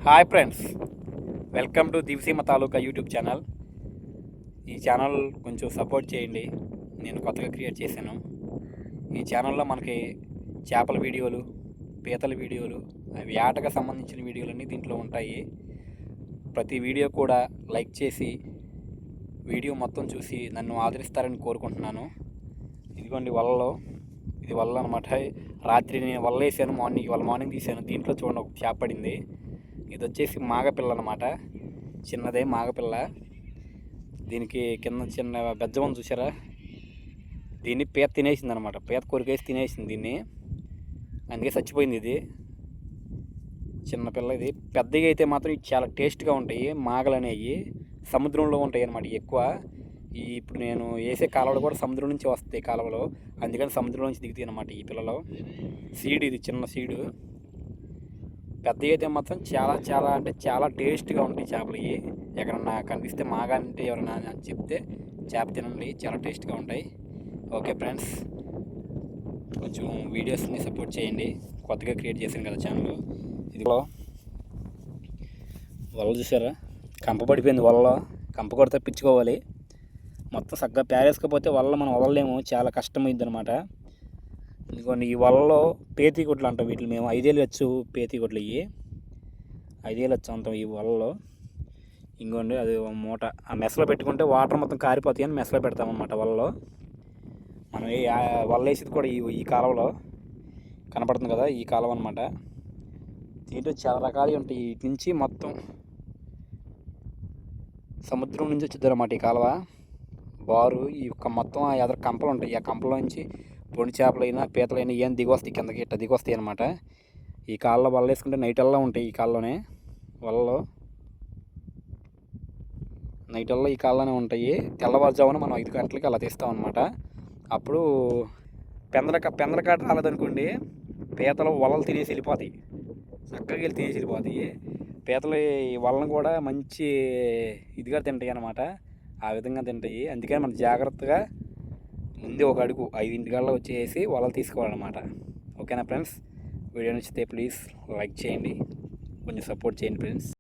Hi friends, welcome to Diviseema taluka YouTube channel. ఈ channel కొంచెం support చేయండి. నేను కొత్తగా క్రియేట్ చేశాను. ఈ ఛానల్లో మనకి చేపల వీడియోలు, పీతల వీడియోలు, వేటకు సంబంధించిన వీడియోలన్నీ దీంట్లో ఉంటాయి. ప్రతి వీడియో కూడా లైక్ చేసి వీడియో మొత్తం చూసి నన్ను ఆదరిస్తారని కోరుకుంటున్నాను. ఇదిగోండి వలలో, ఇది వల్ల అనమాట. రాత్రి నేను వల్ల వేసాను, మార్నింగ్ తీసాను. దీంట్లో చూడండి ఒక చేప పడింది. ఇది వచ్చేసి మాగపిల్ల అనమాట, చిన్నదే మాగపిల్ల. దీనికి కింద చిన్న బెజ్జం చూసారా, దీన్ని పీత తినేసింది అనమాట. పీత కొరికేసి తినేసింది దీన్ని, అందుకే చచ్చిపోయింది. ఇది చిన్నపిల్ల. ఇది పెద్దగా అయితే మాత్రం చాలా టేస్ట్గా ఉంటాయి. మాగలు అనేవి సముద్రంలో ఉంటాయి అనమాట ఎక్కువ. ఇప్పుడు నేను వేసే కాలువలు కూడా సముద్రం నుంచి వస్తాయి కాలువలో, అందుకని సముద్రం నుంచి దిగుతాయి అనమాట ఈ పిల్లలు. సీడ్, ఇది చిన్న సీడు. పెద్దగా అయితే మాత్రం చాలా చాలా అంటే చాలా టేస్ట్గా ఉంటాయి చేపలు. ఇవి ఎక్కడన్నా కనిపిస్తే మాగా అంటే ఎవరైనా చెప్తే చేప తినండి, చాలా టేస్ట్గా ఉంటాయి. ఓకే ఫ్రెండ్స్, కొంచెం వీడియోస్ని సపోర్ట్ చేయండి. కొత్తగా క్రియేట్ చేశాను కదా ఛానల్. ఇదిగో వల చూసారా, కంప పడిపోయింది. వలలో కంప కూడా తప్పించుకోవాలి. మొత్తం చక్కగా ప్యారేసుకపోతే వల్ల మనం వదలలేము, చాలా కష్టమైంది అనమాట. ఇదిగోండి ఈ వలలో పేతీ గుడ్లు అంటాం వీటిని మేము. 5 ఏళ్ళు వచ్చు పేతీ గుడ్లు. ఇవి 5 ఏళ్ళు వచ్చు అంటాం ఈ వలలో. ఇంకోండి అది మూట, ఆ మెసలో పెట్టుకుంటే వాటర్ మొత్తం కారిపోతాయి అని మెసలో పెడతామన్నమాట వలలో. మనం వల వేసేది కూడా ఈ కాలువలో కనపడుతుంది కదా, ఈ కాలువ అనమాట. దీంట్లో చాలా రకాలు ఉంటాయి. వీటి నుంచి మొత్తం సముద్రం నుంచి వచ్చింది అన్నమాట ఈ కాలువ. బారు ఈ మొత్తం ఎదర కంపలు ఉంటాయి. ఆ కంపల నుంచి పొడి చేపలైనా పీతలైనా ఏం దిగొస్తాయి, కిందకి ఇట్లా దిగొస్తాయి అనమాట. ఈ కాళ్ళలో వల వేసుకుంటే నైట్ అల్లా ఉంటాయి. ఈ కాళ్ళలోనే వలలో నైట్ అల్లా ఈ కాళ్ళలోనే ఉంటాయి. తెల్లవారుజామున మనం 5 గంటలకి అలా తీస్తాం అనమాట. అప్పుడు పెందలకాట రాలేదనుకోండి, పీతలు వలలు తినేసి వెళ్ళిపోతాయి. చక్కగా వెళ్ళి తినేసి వెళ్ళిపోతాయి. పీతలు ఈ వలను కూడా మంచి ఇదిగా తింటాయి అన్నమాట. ఆ విధంగా తింటాయి. అందుకని మనం జాగ్రత్తగా ముందే ఒక అడుగు 5 గంటల వచ్చేసి వలలు తీసుకోవాలన్నమాట. ఓకేనా ఫ్రెండ్స్, వీడియో నచ్చితే ప్లీజ్ లైక్ చేయండి, కొంచెం సపోర్ట్ చేయండి ఫ్రెండ్స్.